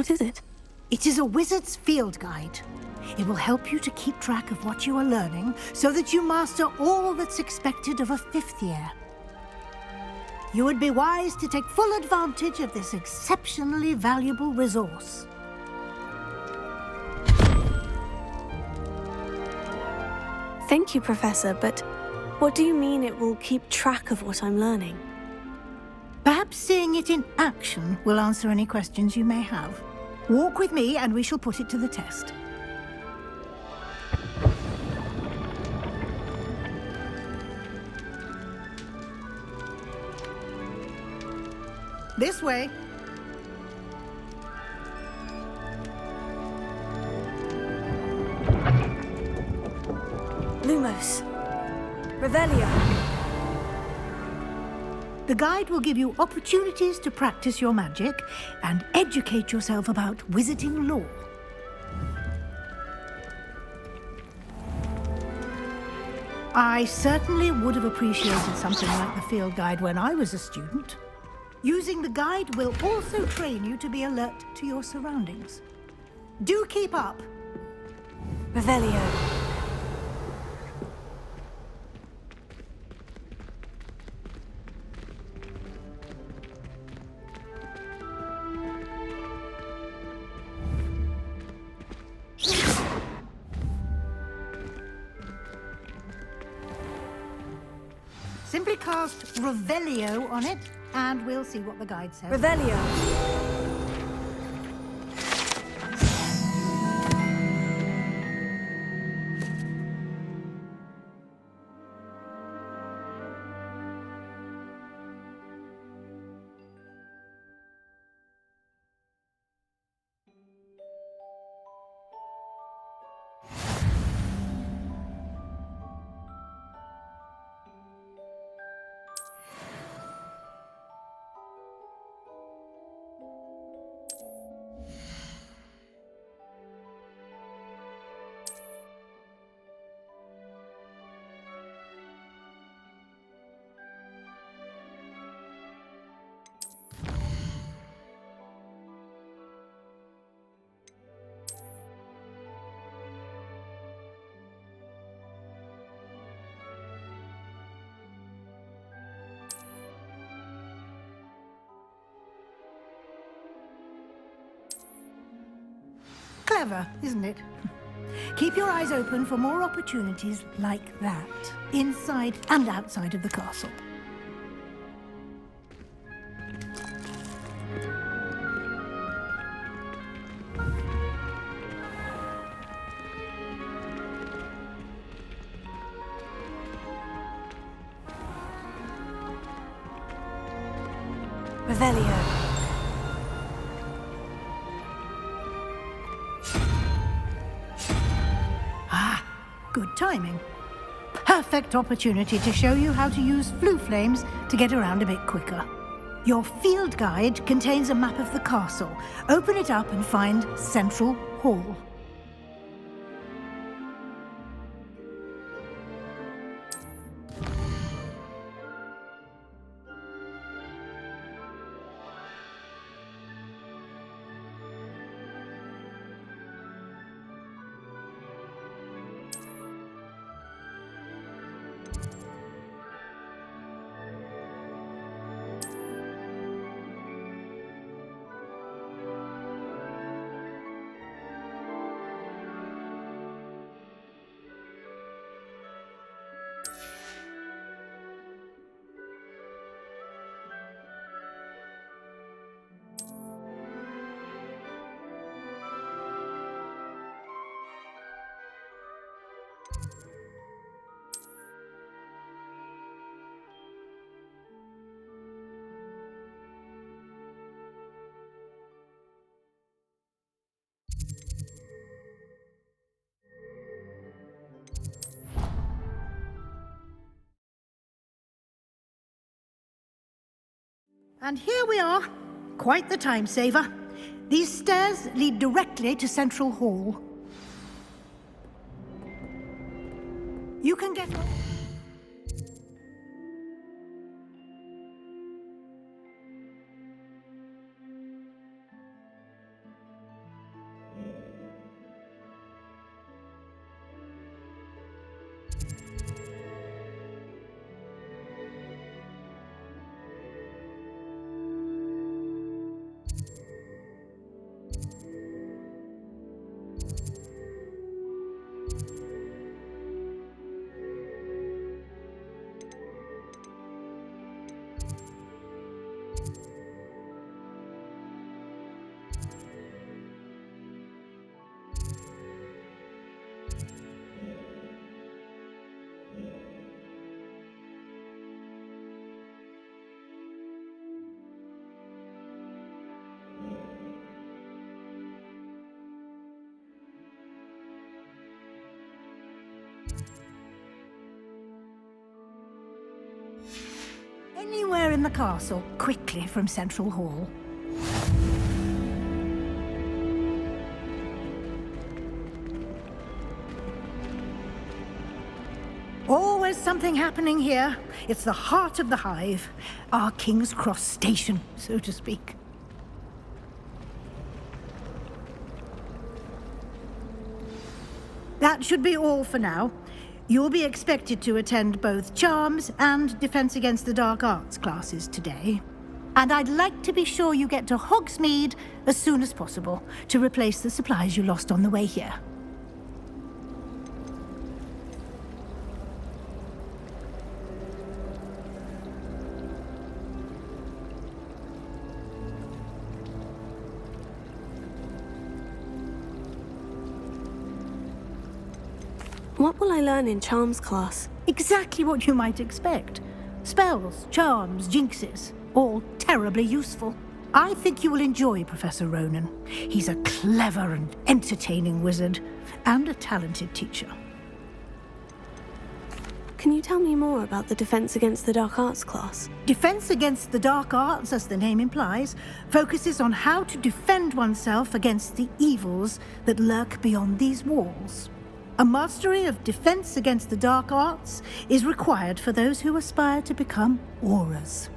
What is it? It is a wizard's field guide. It will help you to keep track of what you are learning so that you master all that's expected of a 5th year. You would be wise to take full advantage of this exceptionally valuable resource. Thank you, Professor, but what do you mean it will keep track of what I'm learning? Perhaps seeing it in action will answer any questions you may have. Walk with me and we shall put it to the test. This way. Lumos. Revelio. The guide will give you opportunities to practice your magic and educate yourself about wizarding lore. I certainly would have appreciated something like the field guide when I was a student. Using the guide will also train you to be alert to your surroundings. Do keep up. Revelio. Simply cast Revelio on it, and we'll see what the guide says. Revelio. Clever, isn't it? Keep your eyes open for more opportunities like that, inside and outside of the castle. Revelio. Good timing. Perfect opportunity to show you how to use flue flames to get around a bit quicker. Your field guide contains a map of the castle. Open it up and find Central Hall. And here we are. Quite the time saver. These stairs lead directly to Central Hall. You can get... anywhere in the castle quickly from Central Hall. Always something happening here. It's the heart of the hive, our King's Cross station, so to speak. That should be all for now. You'll be expected to attend both Charms and Defense Against the Dark Arts classes today. And I'd like to be sure you get to Hogsmeade as soon as possible to replace the supplies you lost on the way here. What will I learn in Charms class? Exactly what you might expect. Spells, charms, jinxes, all terribly useful. I think you will enjoy Professor Ronan. He's a clever and entertaining wizard, and a talented teacher. Can you tell me more about the Defense Against the Dark Arts class? Defense Against the Dark Arts, as the name implies, focuses on how to defend oneself against the evils that lurk beyond these walls. A mastery of Defense Against the Dark Arts is required for those who aspire to become auras.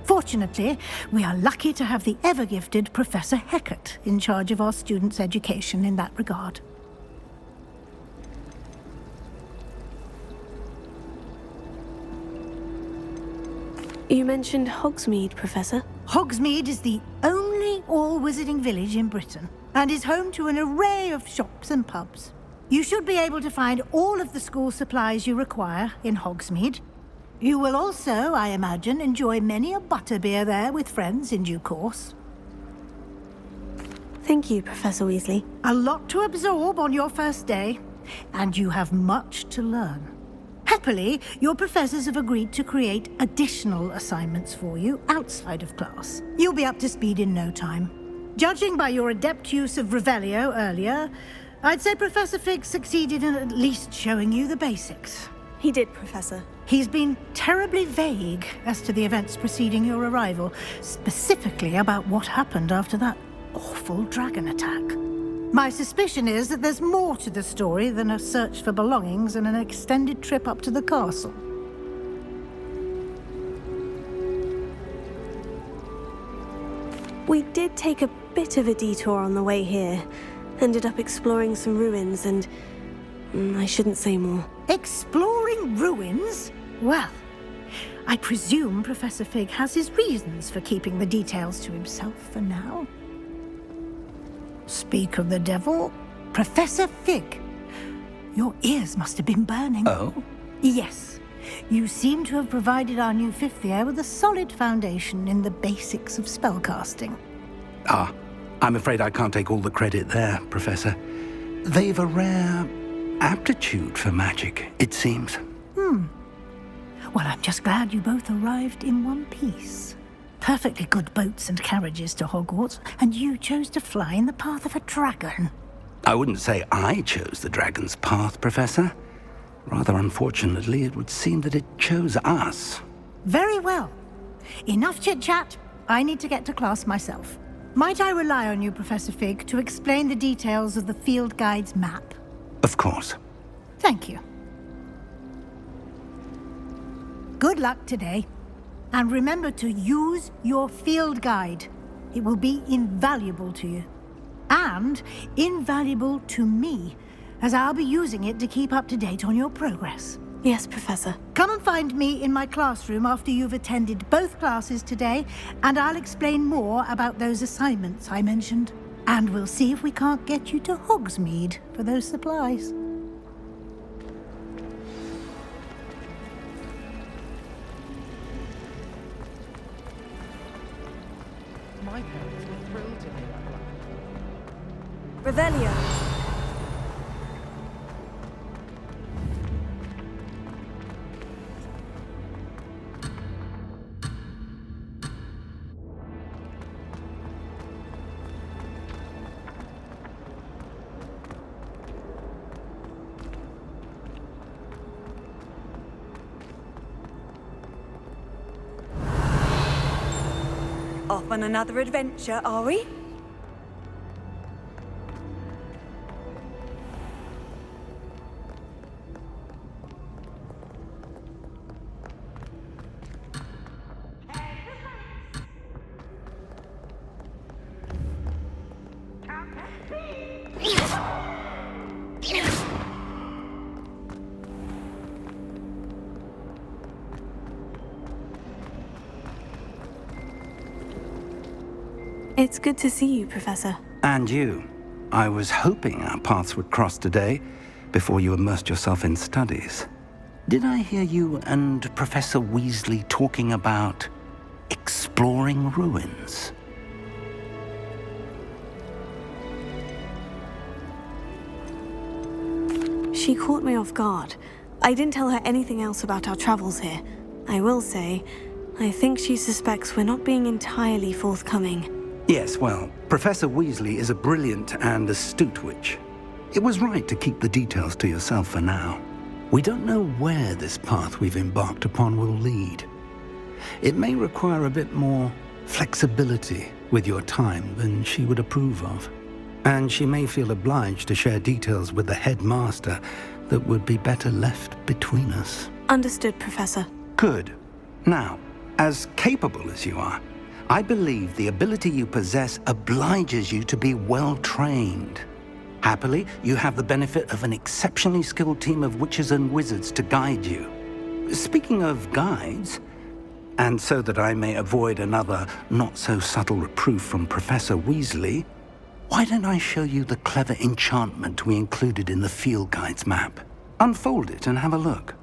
Fortunately, we are lucky to have the ever-gifted Professor Hecat in charge of our students' education in that regard. You mentioned Hogsmeade, Professor. Hogsmeade is the only all-wizarding village in Britain and is home to an array of shops and pubs. You should be able to find all of the school supplies you require in Hogsmeade. You will also, I imagine, enjoy many a butterbeer there with friends in due course. Thank you, Professor Weasley. A lot to absorb on your first day, and you have much to learn. Happily, your professors have agreed to create additional assignments for you outside of class. You'll be up to speed in no time. Judging by your adept use of Revelio earlier, I'd say Professor Fig succeeded in at least showing you the basics. He did, Professor. He's been terribly vague as to the events preceding your arrival, specifically about what happened after that awful dragon attack. My suspicion is that there's more to the story than a search for belongings and an extended trip up to the castle. We did take a bit of a detour on the way here. Ended up exploring some ruins and... I shouldn't say more. Exploring ruins? Well, I presume Professor Fig has his reasons for keeping the details to himself for now. Speak of the devil, Professor Fig. Your ears must have been burning. Oh? Yes. You seem to have provided our new fifth year with a solid foundation in the basics of spellcasting. Ah, I'm afraid I can't take all the credit there, Professor. They've a rare aptitude for magic, it seems. Well, I'm just glad you both arrived in one piece. Perfectly good boats and carriages to Hogwarts, and you chose to fly in the path of a dragon. I wouldn't say I chose the dragon's path, Professor. Rather unfortunately, it would seem that it chose us. Very well. Enough chit-chat. I need to get to class myself. Might I rely on you, Professor Fig, to explain the details of the field guide's map? Of course. Thank you. Good luck today. And remember to use your field guide. It will be invaluable to you. And invaluable to me, as I'll be using it to keep up to date on your progress. Yes, Professor. Come and find me in my classroom after you've attended both classes today, and I'll explain more about those assignments I mentioned. And we'll see if we can't get you to Hogsmeade for those supplies. My parents were thrilled to hear that. Revelio. Off on another adventure, are we? It's good to see you, Professor. And you. I was hoping our paths would cross today, before you immersed yourself in studies. Did I hear you and Professor Weasley talking about exploring ruins? She caught me off guard. I didn't tell her anything else about our travels here. I will say, I think she suspects we're not being entirely forthcoming. Yes, well, Professor Weasley is a brilliant and astute witch. It was right to keep the details to yourself for now. We don't know where this path we've embarked upon will lead. It may require a bit more flexibility with your time than she would approve of. And she may feel obliged to share details with the headmaster that would be better left between us. Understood, Professor. Good. Now, as capable as you are, I believe the ability you possess obliges you to be well trained. Happily, you have the benefit of an exceptionally skilled team of witches and wizards to guide you. Speaking of guides, and so that I may avoid another not-so-subtle reproof from Professor Weasley, why don't I show you the clever enchantment we included in the field guide's map? Unfold it and have a look.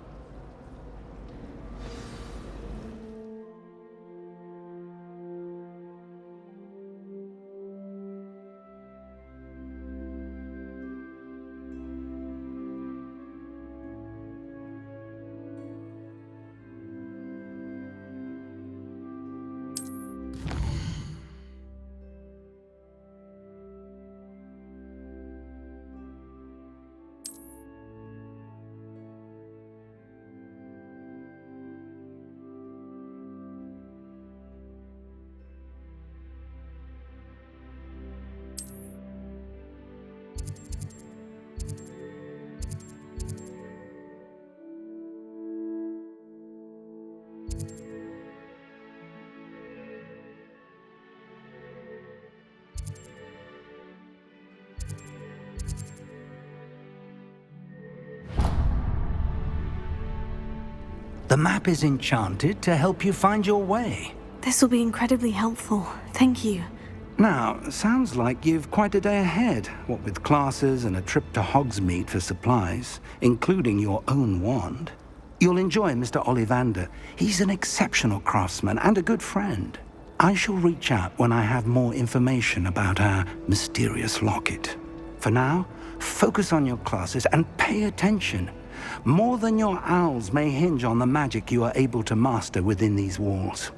The map is enchanted to help you find your way. This will be incredibly helpful. Thank you. Now, sounds like you've quite a day ahead, what with classes and a trip to Hogsmeade for supplies, including your own wand. You'll enjoy Mr. Ollivander. He's an exceptional craftsman and a good friend. I shall reach out when I have more information about our mysterious locket. For now, focus on your classes and pay attention. More than your owls may hinge on the magic you are able to master within these walls.